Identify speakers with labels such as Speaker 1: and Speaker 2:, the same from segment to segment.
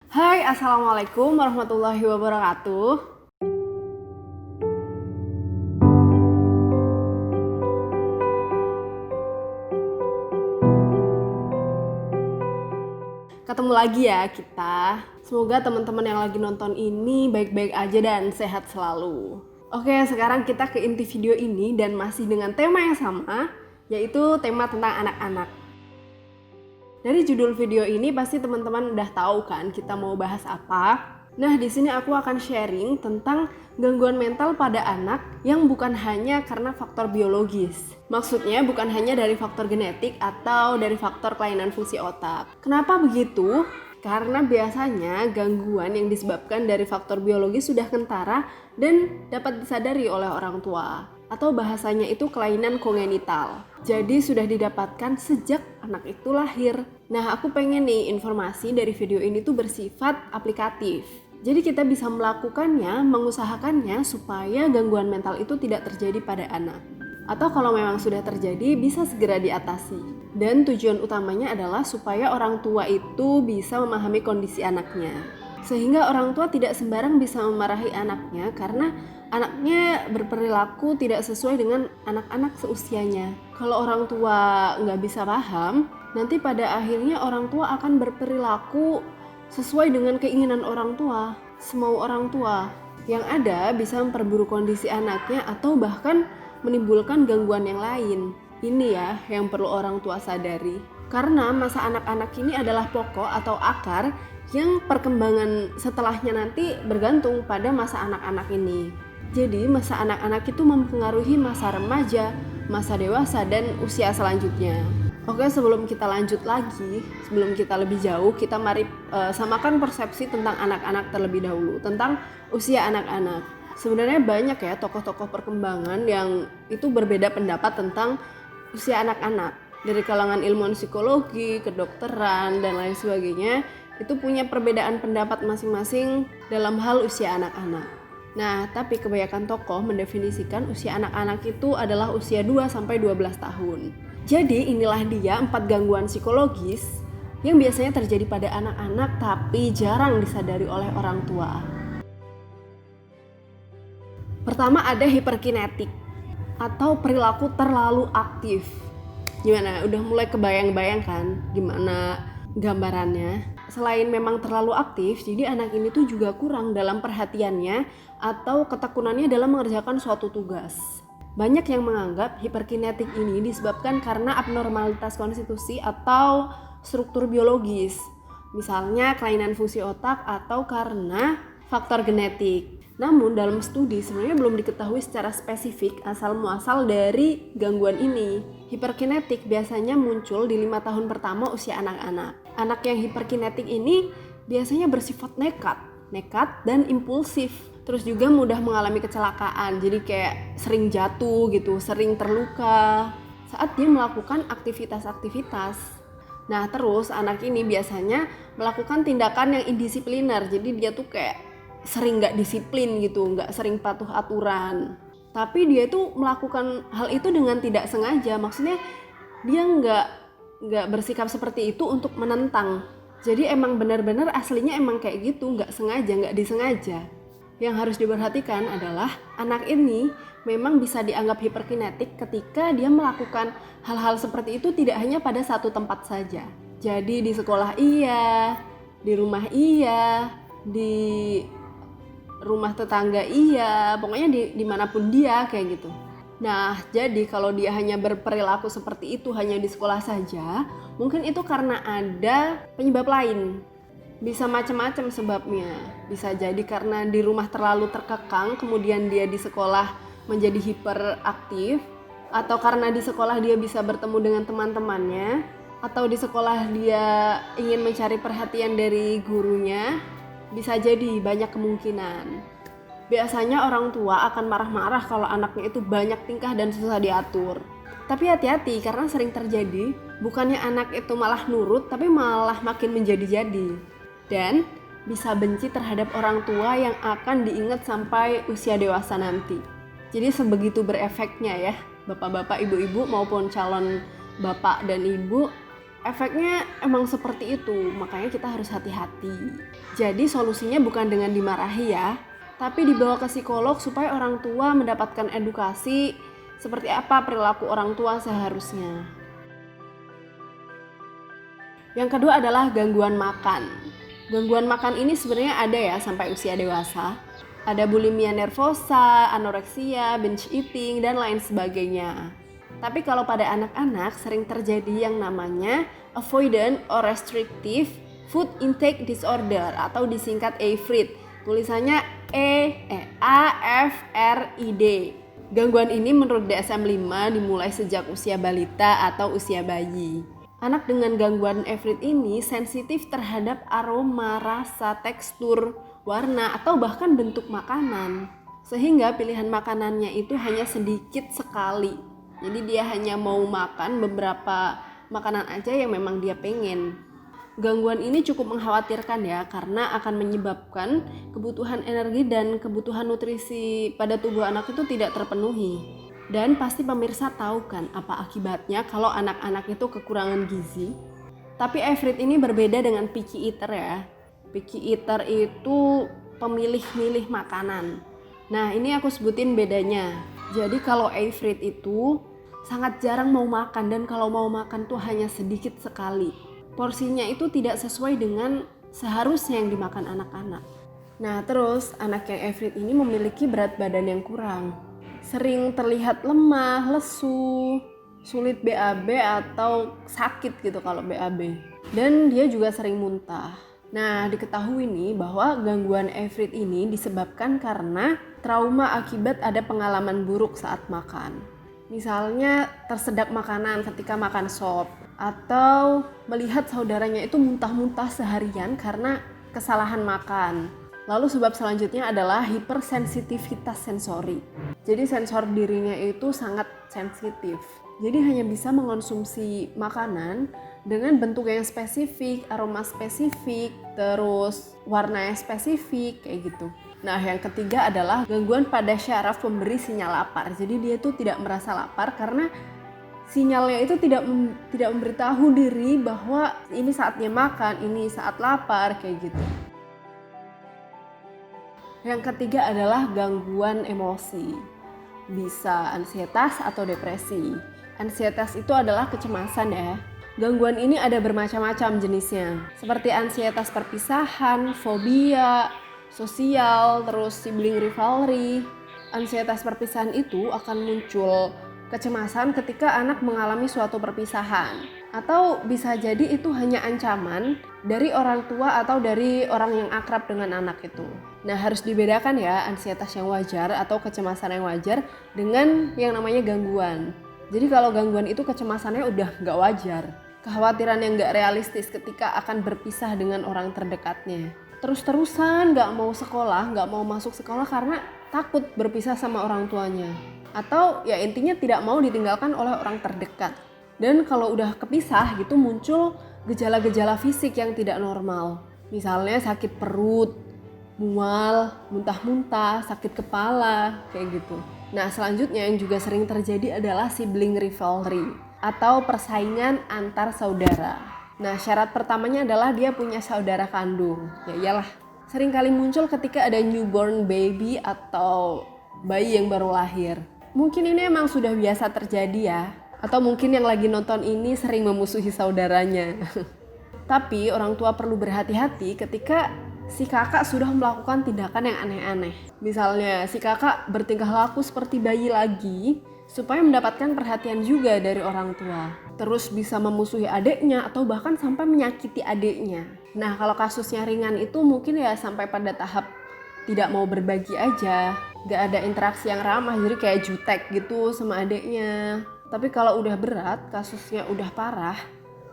Speaker 1: Hai, Assalamualaikum warahmatullahi wabarakatuh. Ketemu lagi ya kita. Semoga teman-teman yang lagi nonton ini baik-baik aja dan sehat selalu. Oke, sekarang kita ke inti video ini dan masih dengan tema yang sama, yaitu tema tentang anak-anak. Dari judul video ini pasti teman-teman udah tahu kan kita mau bahas apa. Nah, di sini aku akan sharing tentang gangguan mental pada anak yang bukan hanya karena faktor biologis. Maksudnya bukan hanya dari faktor genetik atau dari faktor kelainan fungsi otak. Kenapa begitu? Karena biasanya gangguan yang disebabkan dari faktor biologis sudah kentara dan dapat disadari oleh orang tua. Atau bahasanya itu kelainan kongenital. Jadi sudah didapatkan sejak anak itu lahir. Nah, aku pengen nih informasi dari video ini tuh bersifat aplikatif. Jadi kita bisa melakukannya, mengusahakannya supaya gangguan mental itu tidak terjadi pada anak. Atau kalau memang sudah terjadi, bisa segera diatasi. Dan tujuan utamanya adalah supaya orang tua itu bisa memahami kondisi anaknya. Sehingga orang tua tidak sembarang bisa memarahi anaknya karena anaknya berperilaku tidak sesuai dengan anak-anak seusianya. Kalau orang tua nggak bisa paham, nanti pada akhirnya orang tua akan berperilaku sesuai dengan keinginan orang tua, semau orang tua. Yang ada bisa memperburuk kondisi anaknya atau bahkan menimbulkan gangguan yang lain. Ini ya yang perlu orang tua sadari. Karena masa anak-anak ini adalah pokok atau akar yang perkembangan setelahnya nanti bergantung pada masa anak-anak ini. Jadi masa anak-anak itu mempengaruhi masa remaja, masa dewasa, dan usia selanjutnya. Oke, sebelum kita lanjut lagi, sebelum kita lebih jauh, kita mari samakan persepsi tentang anak-anak terlebih dahulu, tentang usia anak-anak. Sebenarnya banyak ya tokoh-tokoh perkembangan yang itu berbeda pendapat tentang usia anak-anak. Dari kalangan ilmuwan psikologi, kedokteran, dan lain sebagainya, itu punya perbedaan pendapat masing-masing dalam hal usia anak-anak. Nah, tapi kebanyakan tokoh mendefinisikan usia anak-anak itu adalah usia 2-12 tahun. Jadi inilah dia 4 gangguan psikologis yang biasanya terjadi pada anak-anak tapi jarang disadari oleh orang tua. Pertama ada hiperkinetik atau perilaku terlalu aktif. Gimana? Udah mulai kebayang-bayang kan gimana gambarannya? Selain memang terlalu aktif, jadi anak ini tuh juga kurang dalam perhatiannya atau ketekunannya dalam mengerjakan suatu tugas. Banyak yang menganggap hiperkinetik ini disebabkan karena abnormalitas konstitusi atau struktur biologis. Misalnya kelainan fungsi otak atau karena faktor genetik. Namun dalam studi sebenarnya belum diketahui secara spesifik asal-muasal dari gangguan ini. Hiperkinetik biasanya muncul di 5 tahun pertama usia anak-anak. Anak yang hiperkinetik ini biasanya bersifat nekat dan impulsif. Terus juga mudah mengalami kecelakaan, jadi kayak sering jatuh gitu, sering terluka saat dia melakukan aktivitas-aktivitas. Nah terus anak ini biasanya melakukan tindakan yang indisipliner, jadi dia tuh kayak sering gak disiplin gitu, gak sering patuh aturan. Tapi dia tuh melakukan hal itu dengan tidak sengaja, maksudnya dia gak bersikap seperti itu untuk menentang. Jadi emang benar-benar aslinya emang kayak gitu, gak sengaja, gak disengaja. Yang harus diperhatikan adalah anak ini memang bisa dianggap hiperkinetik ketika dia melakukan hal-hal seperti itu tidak hanya pada satu tempat saja. Jadi di sekolah iya, di rumah iya, di rumah tetangga iya, pokoknya dimanapun dia kayak gitu. Nah, jadi kalau dia hanya berperilaku seperti itu hanya di sekolah saja, mungkin itu karena ada penyebab lain. Bisa macam-macam sebabnya. Bisa jadi karena di rumah terlalu terkekang, kemudian dia di sekolah menjadi hiperaktif, atau karena di sekolah dia bisa bertemu dengan teman-temannya, atau di sekolah dia ingin mencari perhatian dari gurunya. Bisa jadi banyak kemungkinan. Biasanya orang tua akan marah-marah kalau anaknya itu banyak tingkah dan susah diatur. Tapi hati-hati karena sering terjadi, bukannya anak itu malah nurut, tapi malah makin menjadi-jadi. Dan bisa benci terhadap orang tua yang akan diingat sampai usia dewasa nanti. Jadi sebegitu berefeknya ya, bapak-bapak, ibu-ibu maupun calon bapak dan ibu Efeknya emang seperti itu, makanya kita harus hati-hati. Jadi solusinya bukan dengan dimarahi ya, tapi dibawa ke psikolog supaya orang tua mendapatkan edukasi seperti apa perilaku orang tua seharusnya. Yang kedua adalah gangguan makan. Gangguan makan ini sebenarnya ada ya sampai usia dewasa. Ada bulimia nervosa, anoreksia, binge eating, dan lain sebagainya. Tapi kalau pada anak-anak sering terjadi yang namanya avoidant or restrictive food intake disorder atau disingkat AFRID. Tulisannya AFRID. Gangguan ini menurut DSM-5 dimulai sejak usia balita atau usia bayi. Anak dengan gangguan AFRID ini sensitif terhadap aroma, rasa, tekstur, warna, atau bahkan bentuk makanan. Sehingga pilihan makanannya itu hanya sedikit sekali. Jadi dia hanya mau makan beberapa makanan aja yang memang dia pengen. Gangguan ini cukup mengkhawatirkan ya, karena akan menyebabkan kebutuhan energi dan kebutuhan nutrisi pada tubuh anak itu tidak terpenuhi. Dan pasti pemirsa tahu kan apa akibatnya kalau anak-anak itu kekurangan gizi. Tapi AFRID ini berbeda dengan picky eater ya. Picky eater itu pemilih-milih makanan. Nah ini aku sebutin bedanya. Jadi kalau AFRID itu sangat jarang mau makan, dan kalau mau makan tuh hanya sedikit sekali. Porsinya itu tidak sesuai dengan seharusnya yang dimakan anak-anak. Nah terus anak yang AFRID ini memiliki berat badan yang kurang. Sering terlihat lemah, lesu, sulit BAB atau sakit gitu kalau BAB. Dan dia juga sering muntah. Nah diketahui nih bahwa gangguan AFRID ini disebabkan karena trauma akibat ada pengalaman buruk saat makan. Misalnya tersedak makanan ketika makan sop, atau melihat saudaranya itu muntah-muntah seharian karena kesalahan makan. Lalu sebab selanjutnya adalah hipersensitivitas sensori. Jadi sensor dirinya itu sangat sensitif. Jadi hanya bisa mengonsumsi makanan dengan bentuk yang spesifik, aroma spesifik, terus warna yang spesifik kayak gitu. Nah yang ketiga adalah gangguan pada syaraf pemberi sinyal lapar. Jadi dia tuh tidak merasa lapar karena sinyalnya itu tidak memberitahu diri bahwa ini saatnya makan, ini saat lapar kayak gitu. Yang ketiga adalah gangguan emosi. Bisa ansietas atau depresi. Ansietas itu adalah kecemasan ya. Gangguan ini ada bermacam-macam jenisnya. Seperti ansietas perpisahan, fobia, sosial, terus sibling rivalry. Ansietas perpisahan itu akan muncul kecemasan ketika anak mengalami suatu perpisahan. Atau bisa jadi itu hanya ancaman dari orang tua atau dari orang yang akrab dengan anak itu. Nah harus dibedakan ya ansietas yang wajar atau kecemasan yang wajar dengan yang namanya gangguan. Jadi kalau gangguan itu kecemasannya udah gak wajar. Kekhawatiran yang gak realistis ketika akan berpisah dengan orang terdekatnya. Terus-terusan gak mau sekolah, gak mau masuk sekolah karena takut berpisah sama orang tuanya. Atau ya intinya tidak mau ditinggalkan oleh orang terdekat. Dan kalau udah kepisah gitu muncul gejala-gejala fisik yang tidak normal. Misalnya sakit perut, mual, muntah-muntah, sakit kepala, kayak gitu. Nah selanjutnya yang juga sering terjadi adalah sibling rivalry atau persaingan antar saudara. Nah syarat pertamanya adalah dia punya saudara kandung. Ya iyalah, sering kali muncul ketika ada newborn baby atau bayi yang baru lahir. Mungkin ini emang sudah biasa terjadi ya. Atau mungkin yang lagi nonton ini sering memusuhi saudaranya. Tapi orang tua perlu berhati-hati ketika si kakak sudah melakukan tindakan yang aneh-aneh. Misalnya si kakak bertingkah laku seperti bayi lagi supaya mendapatkan perhatian juga dari orang tua. Terus bisa memusuhi adiknya atau bahkan sampai menyakiti adiknya. Nah kalau kasusnya ringan itu mungkin ya sampai pada tahap tidak mau berbagi aja. Gak ada interaksi yang ramah, jadi kayak jutek gitu sama adiknya. Tapi kalau udah berat, kasusnya udah parah,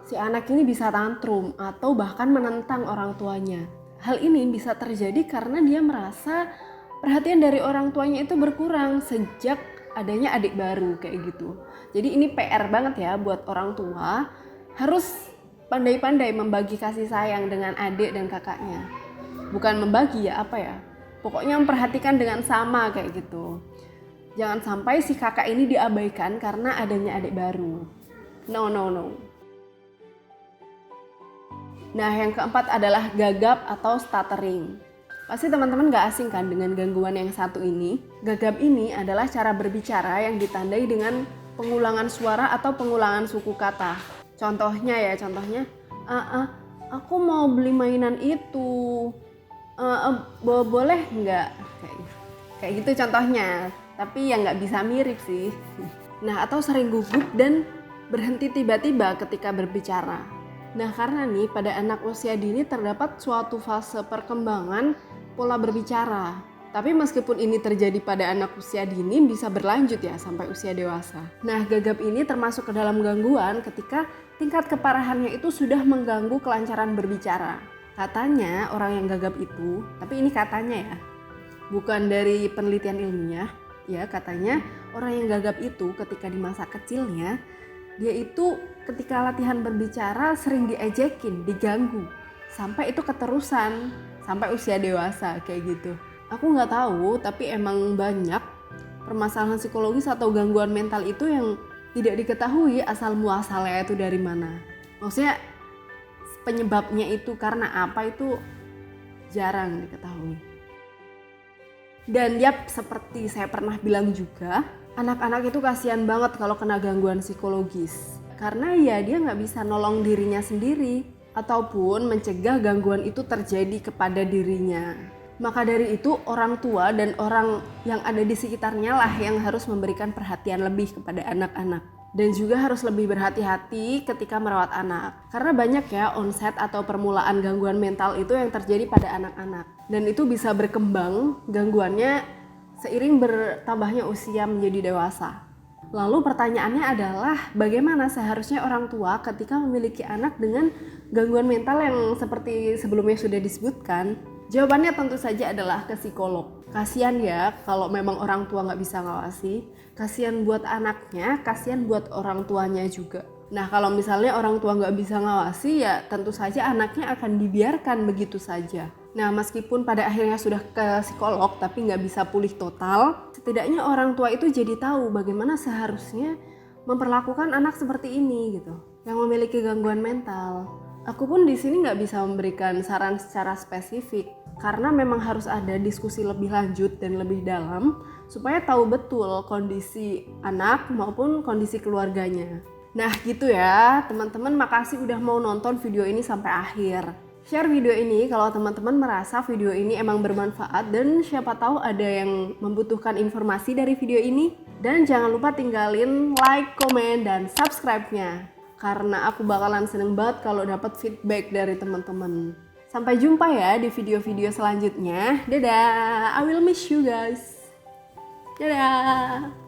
Speaker 1: si anak ini bisa tantrum atau bahkan menentang orang tuanya. Hal ini bisa terjadi karena dia merasa perhatian dari orang tuanya itu berkurang sejak adanya adik baru kayak gitu. Jadi ini PR banget ya buat orang tua, harus pandai-pandai membagi kasih sayang dengan adik dan kakaknya. Bukan membagi ya, apa ya? Pokoknya memperhatikan dengan sama kayak gitu. Jangan sampai si kakak ini diabaikan karena adanya adik baru. No. Nah, yang keempat adalah gagap atau stuttering. Pasti teman-teman gak asing kan dengan gangguan yang satu ini. Gagap ini adalah cara berbicara yang ditandai dengan pengulangan suara atau pengulangan suku kata. Contohnya, aku mau beli mainan itu. Boleh nggak? Kayak gitu contohnya. Tapi ya nggak bisa mirip sih. Nah, atau sering gugup dan berhenti tiba-tiba ketika berbicara. Nah, karena nih pada anak usia dini terdapat suatu fase perkembangan pola berbicara. Tapi meskipun ini terjadi pada anak usia dini bisa berlanjut ya sampai usia dewasa. Nah, gagap ini termasuk ke dalam gangguan ketika tingkat keparahannya itu sudah mengganggu kelancaran berbicara. Katanya orang yang gagap itu, tapi ini katanya ya, bukan dari penelitian ilmiah, ya katanya orang yang gagap itu ketika di masa kecilnya, dia itu ketika latihan berbicara sering diejekin, diganggu, sampai itu keterusan sampai usia dewasa kayak gitu. Aku nggak tahu, tapi emang banyak permasalahan psikologis atau gangguan mental itu yang tidak diketahui asal muasalnya itu dari mana. Maksudnya penyebabnya itu karena apa itu jarang diketahui. Dan seperti saya pernah bilang juga, anak-anak itu kasihan banget kalau kena gangguan psikologis. Karena ya dia nggak bisa nolong dirinya sendiri ataupun mencegah gangguan itu terjadi kepada dirinya. Maka dari itu orang tua dan orang yang ada di sekitarnya lah yang harus memberikan perhatian lebih kepada anak-anak. Dan juga harus lebih berhati-hati ketika merawat anak. Karena banyak ya onset atau permulaan gangguan mental itu yang terjadi pada anak-anak. Dan itu bisa berkembang gangguannya seiring bertambahnya usia menjadi dewasa. Lalu pertanyaannya adalah bagaimana seharusnya orang tua ketika memiliki anak dengan gangguan mental yang seperti sebelumnya sudah disebutkan? Jawabannya tentu saja adalah ke psikolog. Kasian ya kalau memang orang tua nggak bisa ngawasi. Kasian buat anaknya, kasian buat orang tuanya juga. Nah, kalau misalnya orang tua nggak bisa ngawasi ya tentu saja anaknya akan dibiarkan begitu saja. Nah, meskipun pada akhirnya sudah ke psikolog tapi nggak bisa pulih total, setidaknya orang tua itu jadi tahu bagaimana seharusnya memperlakukan anak seperti ini gitu, yang memiliki gangguan mental. Aku pun di sini nggak bisa memberikan saran secara spesifik karena memang harus ada diskusi lebih lanjut dan lebih dalam supaya tahu betul kondisi anak maupun kondisi keluarganya. Nah gitu ya teman-teman, makasih udah mau nonton video ini sampai akhir. Share video ini kalau teman-teman merasa video ini emang bermanfaat dan siapa tahu ada yang membutuhkan informasi dari video ini. Dan jangan lupa tinggalin like, komen, dan subscribe-nya. Karena aku bakalan seneng banget kalau dapat feedback dari teman-teman. Sampai jumpa ya di video-video selanjutnya. Dadah, I will miss you guys. Dadah.